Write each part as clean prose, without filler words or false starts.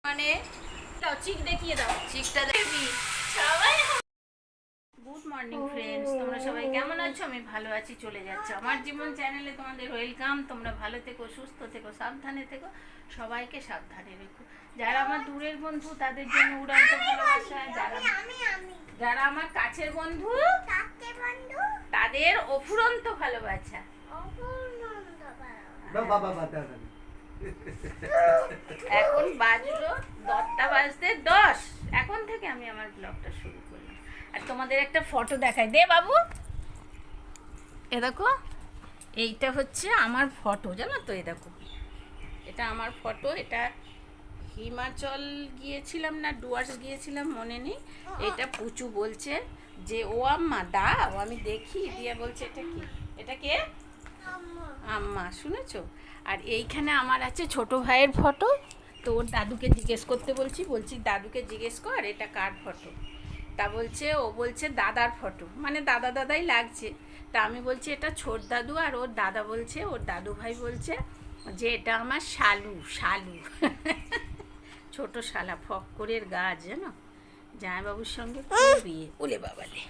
মানে দাও চিক দেখিয়ে দাও, চিকটা দেখবি সবাই। গুড মর্নিং ফ্রেন্ডস, তোমরা সবাই কেমন আছো? আমি ভালো আছি। চলে যাচ্ছে আমার জীবন চ্যানেলে তোমাদের ওয়েলকাম। তোমরা ভালো থেকো, সুস্থ থেকো, সাবধানে থেকো, সবাইকে সাবধানে রেখো। যারা আমার দূরের বন্ধু তাদের জন্য উড়ান্ত ভালোবাসা, যারা আমার কাছের বন্ধু তাদের অফুরন্ত ভালোবাসা। এখন বাজলো 10টা বাজতে 10। এখন থেকে আমি আমার ব্লগটা শুরু করলাম। আর তোমাদের একটা ফটো দেখাই দে বাবু। এ দেখো, এইটা হচ্ছে আমার ফটো, জানো তো? এ দেখো, এটা আমার ফটো। এটা হিমাচল গিয়েছিলাম না ডুয়ার্স গিয়েছিলাম মনে নেই। এটা পুচু বলছে যে ও আম্মা দাও আমি দেখি, দিয়ে বলছে এটা কি, এটা কে? আম্মা। শুনেছো? আর এইখানে আমার আছে ছোট ভাইয়ের ফটো। তো ওর দাদুকে জিজ্ঞেস করতে বলছি দাদুকে জিজ্ঞেস কর এটা কার ফটো। তা বলছে, ও বলছে দাদার ফটো, মানে দাদা দাদাই লাগছে। তা আমি বলছি এটা ছোট দাদু, আর ওর দাদা বলছে, ওর দাদু ভাই বলছে যে এটা আমার শালু শালু ছোট শালা, ফক্করের গাছ, জানো? জামাইবাবুর সঙ্গে বিয়ে। ওলে বাবালে,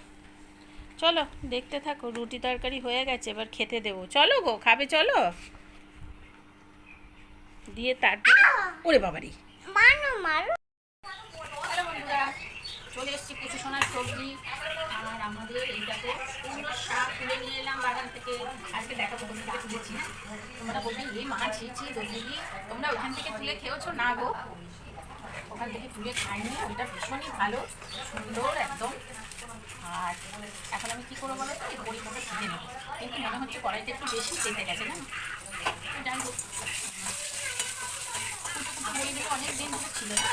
চলো দেখতে থাকো। রুটি তরকারি হয়ে গেছে, এবার খেতে দেবো। চলো গো, খাবে চলো। দিয়ে তারপরে ওরে বাবারি মানো মারো। হ্যালো বন্ধুরা, চলে এসেছি কিছু সোনার সবজি। আর আমাদের এইটাতে কুমড়ো শাক তুলে নিয়ে এলাম বাগান থেকে। আজকে দেখাবো কোথা থেকে তুলেছি। তোমরা বলবে এই মাছ ছিঁচি দর্জি, তোমরা ওখান থেকে তুলে খেয়েছো না গো? ওখান থেকে তুলে খাইনি, ওইটা ভীষণই ভালো, সুন্দর একদম। আর এখন আমি কী করবো বলো তো, এই বড়িটাকে ভেজে নেবো। কিন্তু মনে হচ্ছে কড়াইটা একটু বেশি তেতে গেছে না? যাই হোক, বড়িগুলো অনেক দিন ধরে ছিল না।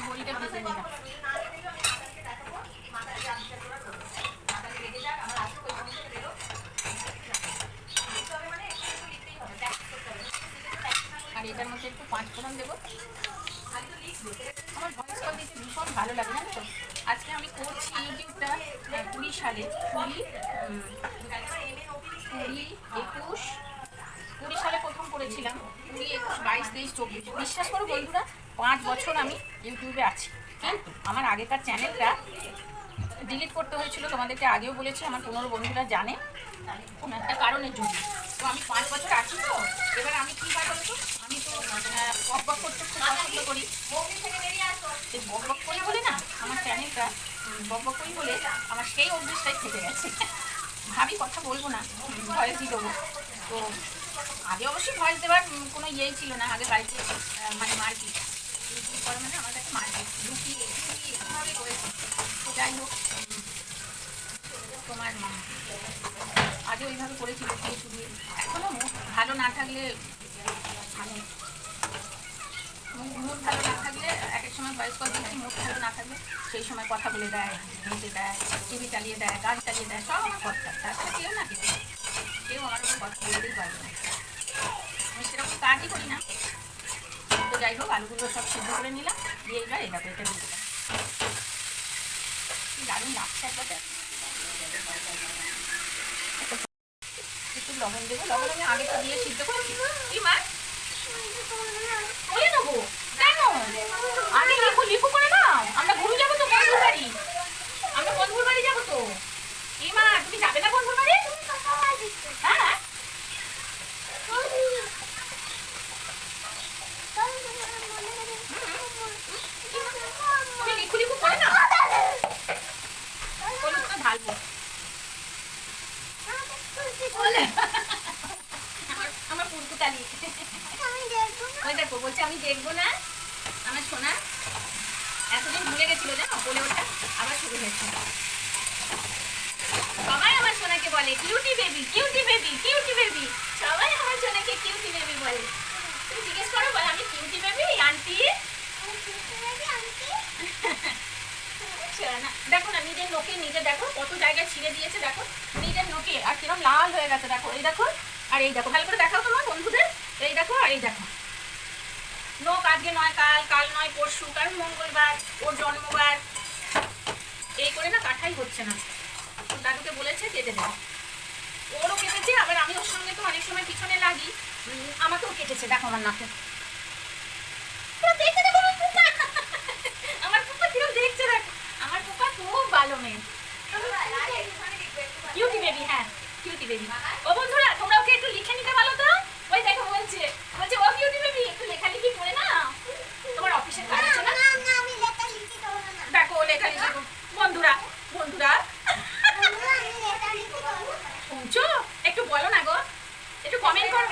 বড়িটা ভেজে নিলাম। আর এটার মধ্যে একটু 5 ফোড়ন দেবো। আমার ভয়েস কল দিতে ভীষণ ভালো লাগে, জানো তো? আজকে আমি করছি ইউটিউবটা 20 সালে, 20 সালে প্রথম করেছিলাম। 20, 21, 22, 23, 24। বিশ্বাস করো বন্ধুরা, 5 বছর আমি ইউটিউবে আছি। কিন্তু আমার আগেকার চ্যানেলটা ডিলিট করতে হয়েছিল, তোমাদেরকে আগেও বলেছি, আমার 15 বন্ধুরা জানে, কোনো একটা কারণের জন্য। তো আমি 5 বছর আছি। তো এবার আমি কী হয় বলতো, আমি তো বক বক করতে খুব পছন্দ করি। সেই বক বক করি বলে না, আমার চ্যানেলটা বক বক করি বলে আমার সেই অভ্যেসটাই থেকে গেছে। ভাবি কথা বলবো না, ভয়েসই দেবো। তো আগে অবশ্যই ভয়েস দেওয়ার কোনো ইয়েই ছিল না। আগে বাড়িতে মানে মারপিট করে, মানে আমার কাছে মারপিট লুকিয়ে এভাবে করেছে। তো যাই হোক, তোমার আগে ওইভাবে করেছিল কিছু দিয়ে। এখনও মুখ ভালো না থাকলে, মানে মুখ ভালো না থাকলে, এক এক সময় ভয়েস কল দিচ্ছি, মুখ ভালো না থাকলে সেই সময় কথা বলে দেয়, হেঁটে দেয়, টিভি চালিয়ে দেয়, গান চালিয়ে দেয়, সব আমার কথা। তাছাড়া কেউ না, কেউ আমার উপর কথা বলতেই পারবে না। আমি সেরকম কাজই করি না। তো যাই হোক, আলুগুলো সব সিদ্ধ করে নিলাম, দিয়ে এবার এটা দিয়ে দিলাম। দারুণ লাগছে একবারে। একটু লবণ দেবো, লবণ আমি আগে তো দিয়ে সিদ্ধ করেছি। কি মাছ বলে নেবো কেন? আগে লিখু লিখু করে নাও। আমরা ঘুরে যাবো তো বন্ধুর বাড়ি, আমরা বন্ধুর বাড়ি যাবো তো। কি মা, তুমি যাবে না বন্ধুর বাড়ি? হ্যাঁ, তুমি লিখু লিখু করে নাও। হলুদ তো ঢালবো। আমার পুরকুটালি ওই দেখো, বলছে আমি দেখবো না। আমার সোনা এতদিন ভুলে গেছিল, জানো, বলে ওঠা আবার শুরু হয়েছে। সবাই আমার সোনাকে বলে cutie baby, cutie baby, cutie baby. সবাই আমার সোনাকে কিউটি বেবি বলে। তুমি জিজ্ঞেস করো, বলে আমি কিউটি বেবি আন্টি। দেখো না, নিজের নোকে নিজে দেখো কত জায়গায় ছিঁড়ে দিয়েছে, দেখো নিজের নোকে, আর কিরম লাল হয়ে গেছে দেখো, এই দেখো আর এই দেখো, ভালো করে দেখাও তোমার বন্ধুদের, এই দেখো আর এই দেখো। নোক আজকে নয় কাল, কাল নয় পরশু, কারণ মঙ্গলবার ওর জন্মবার, এই করে না কাটাই হচ্ছে না। দাদুকে বলেছে কেটে দেয়, ওরও কেটেছে, আবার আমি ওর সঙ্গে তো অনেক সময় পিছনে লাগি, আমাকেও কেটেছে দেখো আমার নাকে। দেখতে দেখো আমার পুপা কিরম দেখছে দেখো, আমার পুপা খুব ভালো মেয়ে, কিউটি বেবি। হ্যাঁ কিউটি বেবি। ও বন্ধুরা তোমরা ওকে একটু লিখে নিতে ভালো তো, ওই দেখো বলছে বলছে ও কিউটি বেবি একটু লেখালেখি করে না, তোমার অফিসের কাজ আছে না। দেখো ও লেখালেখি বন্ধুরা, বন্ধুরা শুনছো একটু বলো না গো, একটু কমেন্ট করো।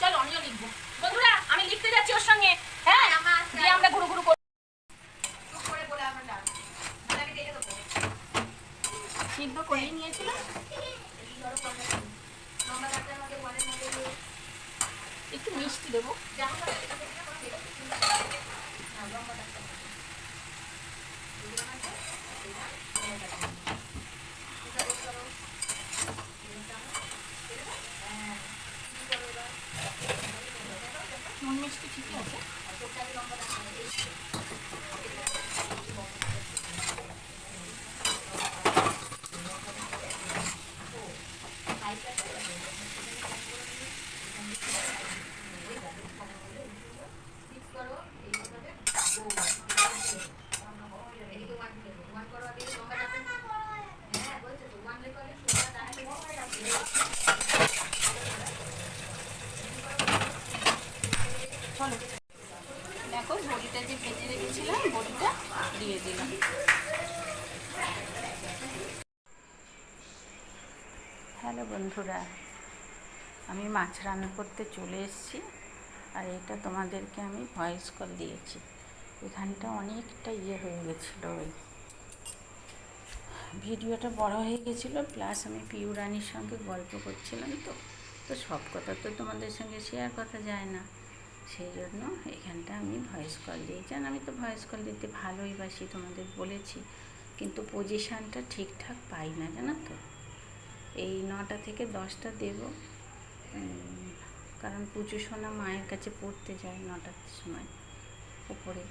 চলো আমিও লিখবো বন্ধুরা, আমি লিখতে যাচ্ছি ওর সঙ্গে। হ্যাঁ দিয়ে আমরা ঘুরু ঘুরু সিদ্ধ করেই নিয়েছিল, একটু মিষ্টি দেবো। নুন মিষ্টি ঠিকই আছে। চলো দেখো বড়িটা যে ভেজে রেখেছিলাম, বড়িটা দিয়ে দিলাম। হ্যালো বন্ধুরা, আমি মাছ রান্না করতে চলে এসেছি, আর এটা তোমাদেরকে আমি ভয়েস কল দিয়েছি। এখানটা অনেকটা হয়ে গেছিলো, ওই ভিডিওটা বড় হয়ে গেছিলো, প্লাস আমি পিউ রানীর সঙ্গে গল্প করছিলাম, তো তো সব কথা তো তোমাদের সঙ্গে শেয়ার করা যায় না, সেই জন্য এখানটা আমি ভয়েস কল দিয়েছি। আর আমি তো ভয়েস কল দিতে ভালোই বাসি, তোমাদের বলেছি, কিন্তু পজিশানটা ঠিকঠাক পাই না জানো তো। এই 9টা থেকে 10টা দেব, কারণ পুজো সোনা মায়ের কাছে পড়তে যায় 9টার সময় উপরে,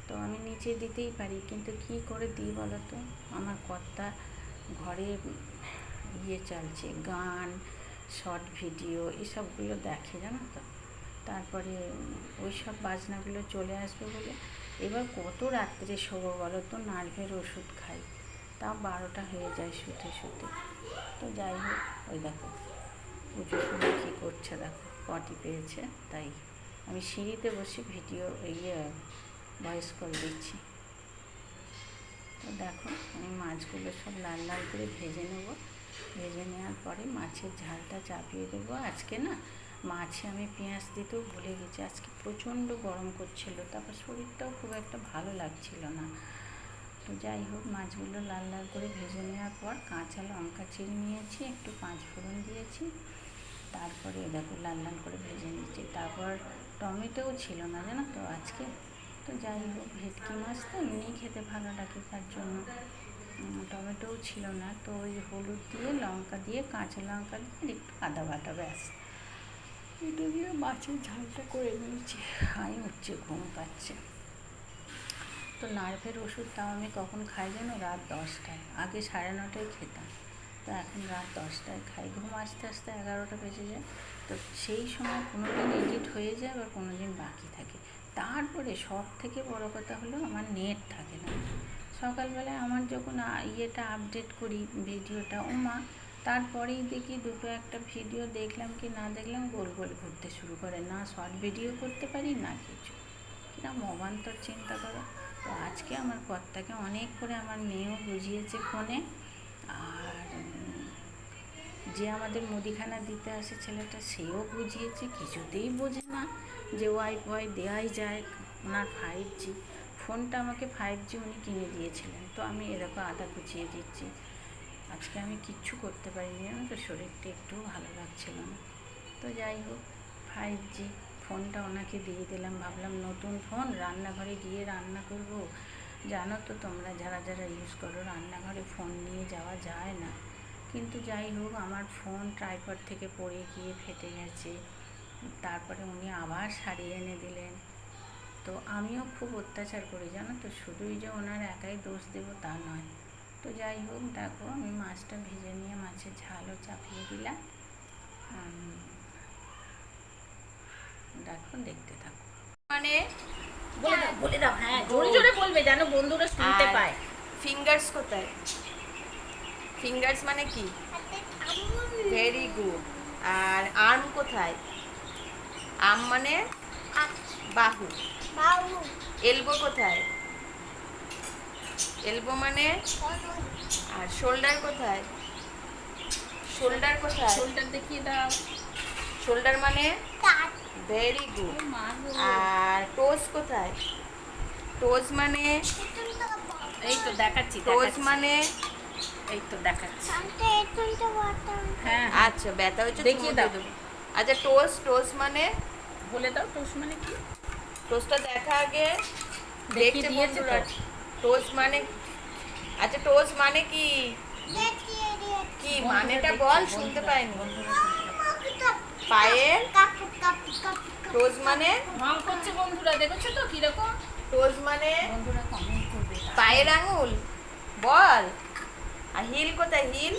তো আমি নিচে দিতেই পারি, কিন্তু কি করে দিই বলো তো। আমার কর্তা ঘরে চলছে, গান শর্ট ভিডিও এসবগুলো দেখে জানো তো, তারপরে ওই সব বাজনাগুলো চলে আসবে বলে, এবার কত রাত্রে শোবো বলো তো, নার্ভের ওষুধ খাই, তাও 12টা হয়ে যায় শুতে শুতে। তো যাই হোক, ওই দেখো পুজো সময় কী করছে দেখো, পটি পেয়েছে, তাই আমি সিঁড়িতে বসে ভিডিও ভয়েস কল দিচ্ছি। তো দেখো আমি মাছগুলো সব লাল লাল করে ভেজে নেব, ভেজে নেওয়ার পরে মাছের ঝালটা চাপিয়ে দেবো। আজকে না মাছে আমি পেঁয়াজ দিতেও ভুলে গেছি, আজকে প্রচণ্ড গরম করছিল, তারপর শরীরটাও খুব একটা ভালো লাগছিল না। তো যাই হোক, মাছগুলো লাল লাল করে ভেজে নেওয়ার পর কাঁচা লঙ্কা চিড়ে নিয়েছি, একটু 5 ফোড়ন দিয়েছি, তারপরে দেখো লাল লাল করে ভেজে নিয়েছি। তারপর টমেটোও ছিল না জানো তো আজকে, তো যাই হোক ভেটকি মাছ তো এমনিই খেতে ভালো লাগে, তার জন্য টমেটোও ছিল না, তো ওই হলুদ দিয়ে লঙ্কা দিয়ে কাঁচা লঙ্কা দিয়ে আর একটু আদা বাটা, ব্যাস এটা দিয়ে মাছের ঝালটা করে নিয়েছি। হাই হচ্ছে, ঘুম পাচ্ছে। তো নার্ভের ওষুধটাও আমি কখন খাই জানো, রাত 10টায়, আগে 9:30টায় খেতাম, তো এখন রাত 10টায় খাই। ঘুম আস্তে আস্তে 11টা বেজে যায়, তো সেই সময় কোনো দিন এডিট হয়ে যায়, আবার কোনো দিন বাকি থাকে। তারপরে সব থেকে বড় কথা হলো আমার নেট থাকে না। সকালবেলায় আমার যখন আপডেট করি ভিডিওটা, তারপরেই দেখি দুটো একটা ভিডিও দেখলাম কি না দেখলাম গোল গোল ঘুরতে শুরু করে, না শর্ট ভিডিও করতে পারি না কিছু, কিরম অবান্তর চিন্তা করো। তো আজকে আমার কর্তাকে অনেক করে আমার মেয়েও বুঝিয়েছে ফোনে, আর যে আমাদের মুদিখানা দিতে আসে ছেলেটা, সেও বুঝিয়েছে, কিছুতেই বোঝে না যে ওয়াইফাই দেওয়াই যায়। ওনার 5G ফোনটা আমাকে 5G উনি কিনে দিয়েছিলেন, তো আমি এরকম আদা গুছিয়ে দিচ্ছি। আজকে আমি কিচ্ছু করতে পারিনি, আমি তো শরীরটা একটু ভালো লাগছিল না। তো যাই হোক 5G ফোনটা ওনাকে দিয়ে দিলাম, ভাবলাম নতুন ফোন, রান্নাঘরে গিয়ে রান্না করব, জানো তো তোমরা যারা যারা ইউজ করো, রান্নাঘরে ফোন নিয়ে যাওয়া যায় না। কিন্তু যাই হোক, আমার ফোন ট্রাইপড থেকে পড়ে গিয়ে ফেটে গেছে। তারপরে উনি আবার সারিয়ে এনে দিলেন। তো আমিও খুব অত্যাচার করি জানো তো, শুধুই যে ওনার একাই দোষ দেবো তা নয়। তো যাই হোক, দেখো আমি মাছটা ভেজে নিয়ে মাছের ঝালও চাপিয়ে দিলাম। দেখো, দেখতে থাকো। মানে বলে দাও, হ্যাঁ জোরে জোরে বলবে যেন বন্ধুরা শুনতে পায়। ফিঙ্গার্স কোথায়? ফিঙ্গার্স মানে কি? Very good. আর আর্ম কোথায়? আর্ম মানে বাহু। এলবো কোথায়? এলবো মানে? আর শোল্ডার কোথায়? শোল্ডার কোথায়? শোল্ডার দেখিয়ে দাও। শোল্ডার মানে? Very good. আর টোজ কোথায়? টোজ মানে? এই তো দেখাচ্ছি। টোজ মানে? এই তো দেখাচ্ছি। হ্যাঁ আচ্ছা, ব্যথা হয়েছে দেখিয়ে দাও। আচ্ছা, টোজ টোজ মানে? বলে দাও টোস মানে কি। টোজটা দেখা আগে। দেখিয়ে দিয়েছে তো। টোজ মানে? আচ্ছা, টোজ মানে কি? কি মানেটা বল, শুনতে পাইনি। পায়ের টোজ মানে? ঢং করছে বন্ধুরা, দেখেছো তো কিরকম। টোজ মানে? বন্ধুরা কমেন্ট করবে। পায়ের আঙুল বল। আর হিল কোথায়? হিল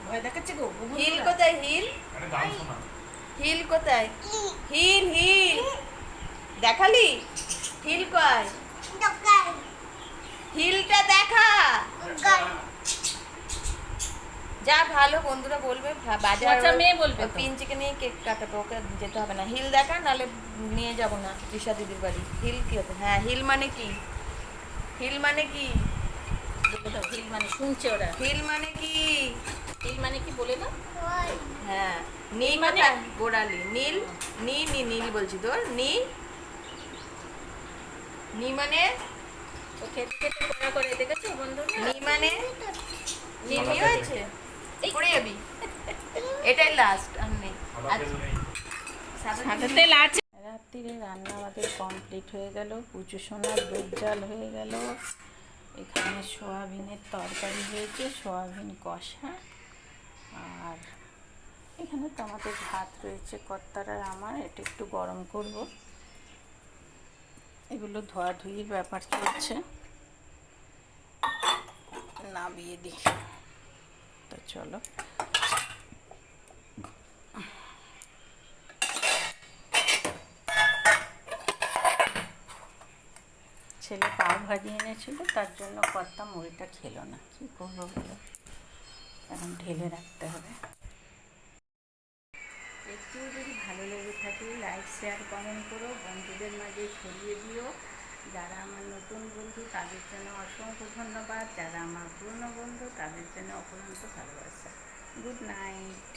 ভয় দেখাচ্ছে গো হিল কোথায়? হিল হিল কোথায়? হিল হিল দেখালি? হিল কয়? হিলটা দেখা। যা, ভালো বন্ধুরা বলবে বাজার বাচ্চা মেয়ে বলবে তো। পিঞ্চিকে নিয়ে কেক কাটাবে, ওকে যেতে হবে না। হিল দেখা, নাহলে নিয়ে যাব না তৃষা দিদির বাড়ি। হিল কি হতো? হ্যাঁ, হিল মানে কি? হিল মানে কি? বলে দাও হিল মানে, শুনছে ওরা। হিল মানে কি? হিল মানে কি বলে দাও। হ্যাঁ, নী মানে? মানে গোড়ালি। নীল নী নী নীল বলছি তোর। নী নী মানে? ও খেতে খেতে পড়া করে, দেখেছো বন্ধুরা। নী মানে? নী নী হয়েছে, পড়ে যাবি। এটাই লাস্ট, আর নেই। সাদা তেল আছে। রাত্রিরে রান্না আমাদের কমপ্লিট হয়ে গেল। পুজো সোনার দুধ জাল হয়ে গেল। এখানে সোয়াবিনের তরকারি হয়েছে, সোয়াবিন কষা। আর এখানে তো আমাদের ভাত রয়েছে কর্তার আর আমার। এটা একটু গরম করব। এগুলো ধোয়াধুয়ির ব্যাপার চলছে, নামিয়ে দিই। তো চলো, ছেলে পাও ভাজি এনেছিল, তার জন্য কর্তা মুড়িটা খেলো না। কী করবো বলো, এখন ঢেলে রাখতে হবে। একটু যদি ভালো লেগে থাকে লাইক শেয়ার কমেন্ট করো, বন্ধুদের মাঝে ছড়িয়ে দিও। যারা আমার নতুন বন্ধু তাদের জন্য অসংখ্য ধন্যবাদ, যারা আমার পুরনো বন্ধু তাদের জন্য অপরন্ত ভালোবাসা। Good night.